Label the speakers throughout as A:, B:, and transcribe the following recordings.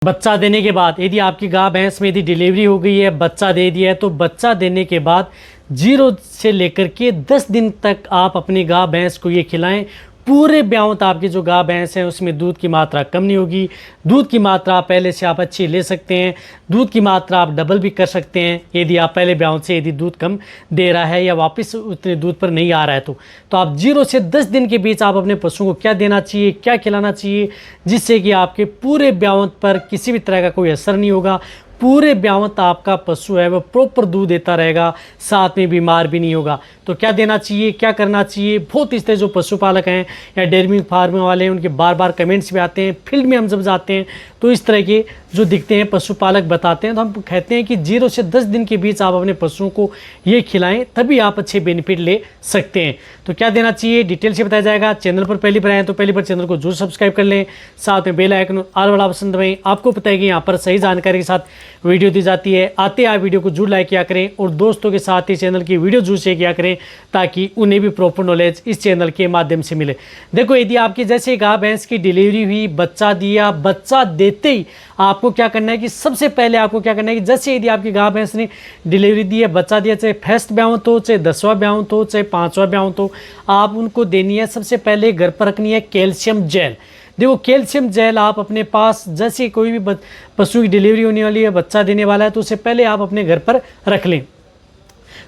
A: बच्चा देने के बाद यदि आपकी गाय भैंस में यदि डिलीवरी हो गई है, बच्चा दे दिया है, तो बच्चा देने के बाद 0 से लेकर के 10 दिन तक आप अपनी गाय भैंस को ये खिलाएं। पूरे ब्यावत आपकी जो गाय भैंस है उसमें दूध की मात्रा कम नहीं होगी। दूध की मात्रा पहले से आप अच्छी ले सकते हैं। दूध की मात्रा आप डबल भी कर सकते हैं यदि आप पहले ब्यावत से यदि दूध कम दे रहा है या वापस उतने दूध पर नहीं आ रहा है तो आप 0 से 10 दिन के बीच आप अपने पशु को क्या देना चाहिए, क्या खिलाना चाहिए, जिससे कि आपके पूरे ब्यावत पर किसी भी तरह का कोई असर नहीं होगा। पूरे ब्यावत आपका पशु है वह प्रॉपर दूध देता रहेगा, साथ में बीमार भी नहीं होगा। तो क्या देना चाहिए, क्या करना चाहिए, बहुत इस तरह जो पशुपालक हैं या डेयरी फार्म वाले हैं उनके बार बार कमेंट्स भी आते हैं। फील्ड में हम जब जाते हैं तो इस तरह के जो दिखते हैं पशुपालक बताते हैं, तो हम कहते हैं कि 0 से 10 दिन के बीच आप अपने पशुओं को ये खिलाएं, तभी आप अच्छे बेनिफिट ले सकते हैं। तो क्या देना चाहिए डिटेल से बताया जाएगा। चैनल पर पहली बार आए तो पहली बार चैनल को जरूर सब्सक्राइब कर लें, साथ में बेल आइकन ऑल वाला ऑप्शन दबाएं। आपको पता है कि यहाँ पर सही जानकारी के साथ वीडियो दी जाती है। आते आप वीडियो को जरूर लाइक किया करें और दोस्तों के साथ ही चैनल की वीडियो जरूर शेयर किया करें, ताकि उन्हें भी प्रॉपर नॉलेज इस चैनल के माध्यम से मिले। देखो, यदि आपकी जैसे गाय भैंस की डिलीवरी हुई, बच्चा दिया, बच्चा देते ही आपको क्या करना है कि सबसे पहले आपको क्या करना है कि जैसे यदि आपकी गाय भैंस ने डिलीवरी दी है, बच्चा दिया, चाहे फर्स्ट ब्यावत हो, चाहे 10वां ब्यावत हो, चाहे 5वां ब्यावत हो, आप उनको देनी है सबसे पहले घर पर रखनी है कैल्शियम जेल। देखो, कैल्शियम जेल आप अपने पास जैसे कोई भी पशु की डिलीवरी होने वाली है, बच्चा देने वाला है, तो उससे पहले आप अपने घर पर रख लें।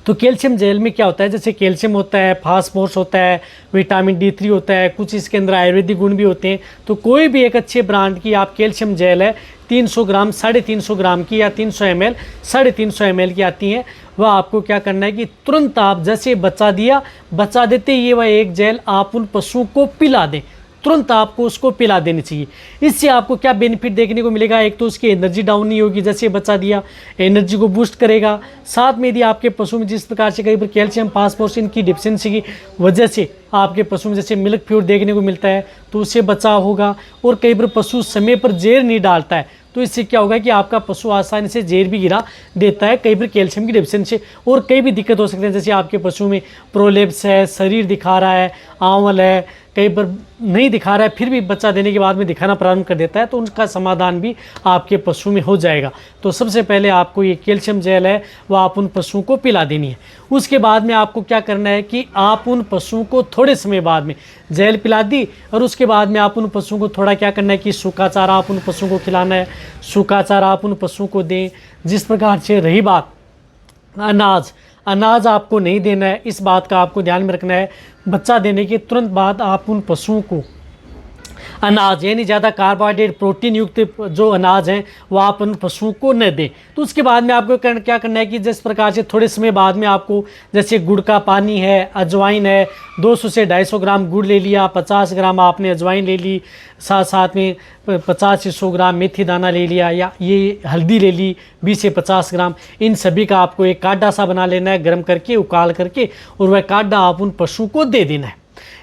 A: तो कैल्शियम जेल में क्या होता है, जैसे कैल्शियम होता है, फास्फोरस होता है, विटामिन D3 होता है, कुछ इसके अंदर आयुर्वेदिक गुण भी होते हैं। तो कोई भी एक अच्छे ब्रांड की आप कैल्शियम जेल है 300 ग्राम 350 ग्राम की या 300 ml 350 ml की आती हैं, वह आपको क्या करना है कि तुरंत आप जैसे बच्चा दिया, बच्चा देते ही वह एक जेल आप उन पशुओं को पिला दें। तुरंत आपको उसको पिला देनी चाहिए। इससे आपको क्या बेनिफिट देखने को मिलेगा, एक तो उसकी एनर्जी डाउन नहीं होगी, जैसे बच्चा दिया एनर्जी को बूस्ट करेगा। साथ में यदि आपके पशु में जिस प्रकार से कई बार कैल्शियम फास्फोरस की डिफिशिएंसी की वजह से आपके पशु में जैसे मिल्क फ्यूड देखने को मिलता है, तो उससे बचाव होगा। और कई बार पशु समय पर जेर नहीं डालता है, तो इससे क्या होगा कि आपका पशु आसानी से जेर भी गिरा देता है, कई बार कैल्शियम की डिफिशिएंसी और कई भी दिक्कत हो सकते हैं। जैसे आपके पशु में प्रोलेप्स है, शरीर दिखा रहा है, आंवल है, कई बार नहीं दिखा रहा है, फिर भी बच्चा देने के बाद में दिखाना प्रारंभ कर देता है, तो उनका समाधान भी आपके पशु में हो जाएगा। तो सबसे पहले आपको ये कैल्शियम जेल है वह आप उन पशुओं को पिला देनी है। उसके बाद में आपको क्या करना है कि आप उन पशुओं को थोड़े समय बाद में जेल पिला दी, और उसके बाद में आप उन पशुओं को थोड़ा क्या करना है कि सूखा चारा आप उन पशुओं को खिलाना है। सूखा चारा आप उन पशुओं को दें। जिस प्रकार से रही बात अनाज आपको नहीं देना है, इस बात का आपको ध्यान में रखना है। बच्चा देने के तुरंत बाद आप उन पशुओं को अनाज यानी ज़्यादा कार्बोहाइड्रेट प्रोटीन युक्त जो अनाज हैं वो आप उन पशुओं को न दें। तो उसके बाद में आपको क्या करना है कि जिस प्रकार से थोड़े समय बाद में आपको जैसे गुड़ का पानी है, अजवाइन है, 200 से 250 ग्राम गुड़ ले लिया, 50 ग्राम आपने अजवाइन ले ली, साथ में 50 से 100 ग्राम मेथी दाना ले लिया, या ये हल्दी ले ली 20 से 50 ग्राम। इन सभी का आपको एक काढ़ा सा बना लेना है, गर्म करके उकाल करके, और वह काढ़ा आप उन पशुओं को दे देना है।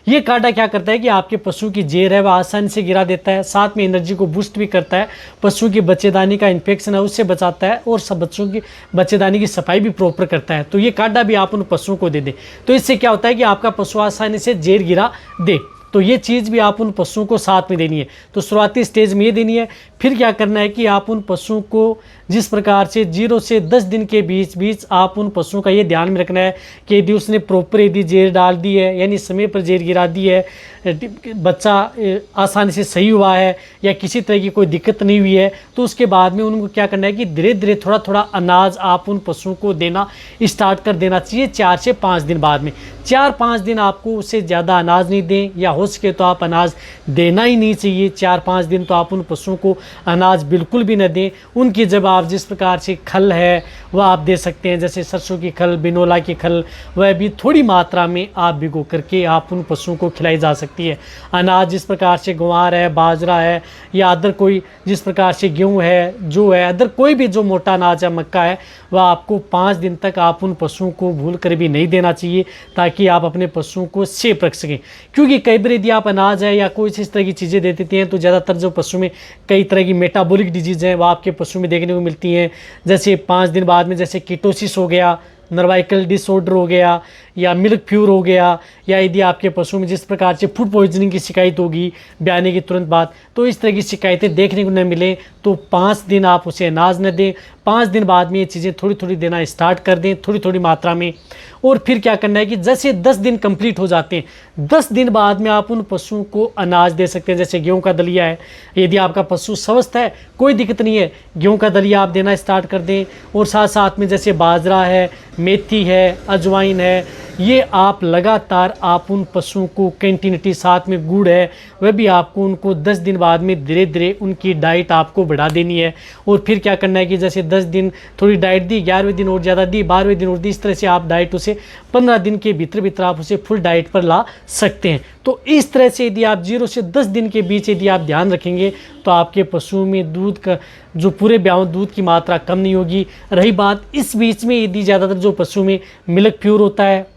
A: ये काढ़ा क्या करता है कि आपके पशु की जेर है वह आसानी से गिरा देता है, साथ में एनर्जी को बूस्ट भी करता है, पशु की बच्चेदानी का इन्फेक्शन है उससे बचाता है, और सब बच्चों की बच्चेदानी की सफाई भी प्रॉपर करता है। तो ये काढ़ा भी आप उन पशुओं को दे दें, तो इससे क्या होता है कि आपका पशु आसानी से जेर गिरा दे। तो ये चीज़ भी आप उन पशुओं को साथ में देनी है। तो शुरुआती स्टेज में ये देनी है। फिर क्या करना है कि आप उन पशुओं को जिस प्रकार से 0 से 10 दिन के बीच आप उन पशुओं का ये ध्यान में रखना है कि यदि उसने प्रॉपर यदि जेर डाल दी है, यानी समय पर जेर गिरा दी है, बच्चा आसानी से सही हुआ है या किसी तरह की कोई दिक्कत नहीं हुई है, तो उसके बाद में उनको क्या करना है कि धीरे धीरे थोड़ा थोड़ा अनाज आप उन पशुओं को देना स्टार्ट कर देना चाहिए 4 से 5 दिन बाद में। 4-5 दिन आपको उससे ज़्यादा अनाज नहीं दें, या हो सके तो आप अनाज देना ही नहीं चाहिए। 4-5 दिन तो आप उन पशुओं को अनाज बिल्कुल भी न दें। उनकी जब आप जिस प्रकार से खल है वह आप दे सकते हैं, जैसे सरसों की खल, बिनोला की खल, वह भी थोड़ी मात्रा में आप भिगो करके आप उन पशुओं को खिलाई जा सकती है। अनाज जिस प्रकार से ग्वार है, बाजरा है, या अदर कोई जिस प्रकार से गेहूँ है, जो है अदर कोई भी जो मोटा अनाज है, मक्का है, वह आपको 5 दिन तक आप उन पशुओं को भूल कर भी नहीं देना चाहिए, ताकि आप अपने पशुओं को सेफ रख सकें। क्योंकि कई बार यदि आप अनाज है या कोई इस तरह की चीज़ें दे देते हैं, तो ज़्यादातर जो पशु में कई तरह की मेटाबॉलिक डिजीज़ हैं वह आपके पशु में देखने को मिलती हैं। जैसे 5 दिन बाद में जैसे कीटोसिस हो गया, नर्वाइकल डिसऑर्डर हो गया, या मिल्क फ्यूर हो गया, या यदि आपके पशु में जिस प्रकार से फूड पॉइजनिंग की शिकायत होगी ब्याने के तुरंत बाद, तो इस तरह की शिकायतें देखने को न मिले तो 5 दिन आप उसे अनाज न दें। 5 दिन बाद में ये चीज़ें थोड़ी थोड़ी देना स्टार्ट कर दें, थोड़ी थोड़ी मात्रा में। और फिर क्या करना है कि जैसे 10 दिन कंप्लीट हो जाते हैं, 10 दिन बाद में आप उन पशुओं को अनाज दे सकते हैं। जैसे गेहूं का दलिया है, यदि आपका पशु स्वस्थ है कोई दिक्कत नहीं है, गेहूं का दलिया आप देना स्टार्ट कर दें। और साथ साथ में जैसे बाजरा है, मेथी है, अजवाइन है, ये आप लगातार आप उन पशुओं को, कंटिन्यूटी साथ में गुड़ है वह भी आपको उनको 10 दिन बाद में धीरे धीरे उनकी डाइट आपको बढ़ा देनी है। और फिर क्या करना है कि जैसे 10 दिन थोड़ी डाइट दी, 11वें दिन और ज़्यादा दी, 12वें दिन और दी, इस तरह से आप डाइट उसे 15 दिन के भीतर आप उसे फुल डाइट पर ला सकते हैं। तो इस तरह से यदि आप 0 से 10 दिन के बीच यदि आप ध्यान रखेंगे तो आपके पशुओं में दूध का जो पूरे ब्याह दूध की मात्रा कम नहीं होगी। रही बात इस बीच में यदि ज़्यादातर जो पशु में मिल्क प्योर होता है,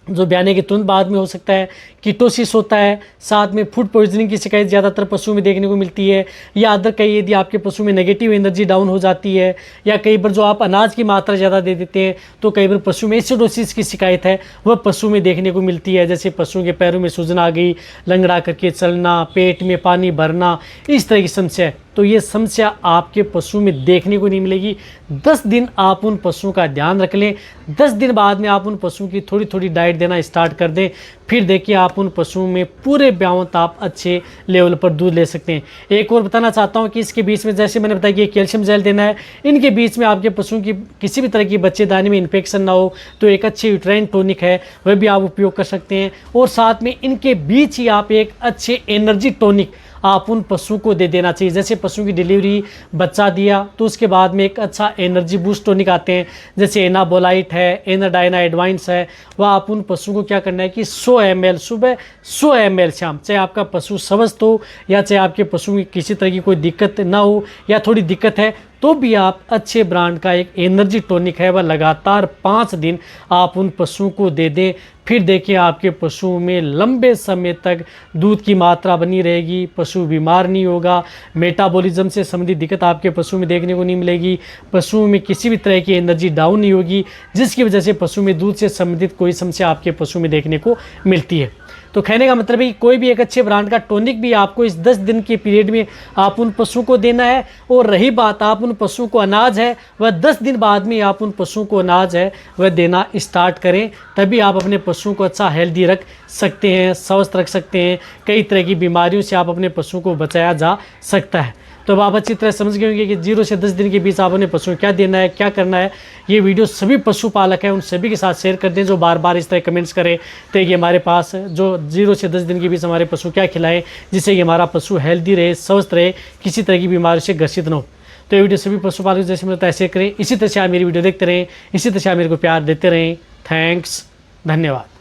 A: जो ब्याने के तुरंत बाद में हो सकता है, कीटोसिस होता है, साथ में फूड पॉइजनिंग की शिकायत ज़्यादातर पशुओं में देखने को मिलती है, या अदर कई यदि आपके पशु में नेगेटिव एनर्जी डाउन हो जाती है, या कई बार जो आप अनाज की मात्रा ज़्यादा दे देते हैं तो कई बार पशु में एसिडोसिस की शिकायत है वह पशु में देखने को मिलती है। जैसे पशुओं के पैरों में सूजन आ गई, लंगड़ा करके चलना, पेट में पानी भरना, इस तरह की समस्या है। तो ये समस्या आपके पशु में देखने को नहीं मिलेगी। 10 दिन आप उन पशुओं का ध्यान रख लें, 10 दिन बाद में आप उन पशुओं की थोड़ी थोड़ी डाइट देना स्टार्ट कर दें। फिर देखिए आप उन पशुओं में पूरे ब्यावत आप अच्छे लेवल पर दूध ले सकते हैं। एक और बताना चाहता हूं कि इसके बीच में जैसे मैंने बताया कि कैल्शियम जेल देना है, इनके बीच में आपके पशुओं की किसी भी तरह की बच्चेदानी में इन्फेक्शन ना हो तो एक अच्छे यूट्राइन टॉनिक है वह भी आप उपयोग कर सकते हैं। और साथ में इनके बीच ही आप एक अच्छे एनर्जी टॉनिक आप उन पशुओं को दे देना चाहिए। जैसे पशु की डिलीवरी बच्चा दिया तो उसके बाद में एक अच्छा एनर्जी बूस्ट टॉनिक आते हैं, जैसे एनाबोलाइट है, एनाडाइना एडवांस है, वह आप उन पशुओं को क्या करना है कि 100 ml सुबह, 100 ml शाम, चाहे आपका पशु स्वस्थ हो या चाहे आपके पशु की किसी तरह की कोई दिक्कत ना हो या थोड़ी दिक्कत है तो भी आप अच्छे ब्रांड का एक एनर्जी टॉनिक है वह लगातार 5 दिन आप उन पशुओं को दे दें। फिर देखिए आपके पशुओं में लंबे समय तक दूध की मात्रा बनी रहेगी, पशु बीमार नहीं होगा, मेटाबॉलिज्म से संबंधित दिक्कत आपके पशु में देखने को नहीं मिलेगी, पशुओं में किसी भी तरह की एनर्जी डाउन नहीं होगी, जिसकी वजह से पशु में दूध से संबंधित कोई समस्या आपके पशु में देखने को मिलती है। तो कहने का मतलब है कि कोई भी एक अच्छे ब्रांड का टॉनिक भी आपको इस 10 दिन के पीरियड में आप उन पशुओं को देना है। और रही बात आप उन पशुओं को अनाज है वह 10 दिन बाद में आप उन पशुओं को अनाज है वह देना स्टार्ट करें, तभी आप अपने पशुओं को अच्छा हेल्दी रख सकते हैं, स्वस्थ रख सकते हैं। कई तरह की बीमारियों से आप अपने पशुओं को बचाया जा सकता है। तो अब आप अच्छी तरह समझ गए होंगे कि 0 से 10 दिन के बीच आप अपने पशुओं को क्या देना है, क्या करना है। ये वीडियो सभी पशुपालक हैं उन सभी के साथ शेयर कर दें जो बार बार इस तरह कमेंट्स करें तो कि हमारे पास जो 0 से 10 दिन के बीच हमारे पशु क्या खिलाएं जिससे कि हमारा पशु हेल्दी रहे, स्वस्थ रहे, किसी तरह की बीमारी से ग्रसित न हो। तो ये वीडियो सभी पशुपालक जैसे मिलता है शेयर करें। इसी तरह से आप मेरी वीडियो देखते रहें, इसी तरह से आप मेरे को प्यार देते रहें। थैंक्स, धन्यवाद।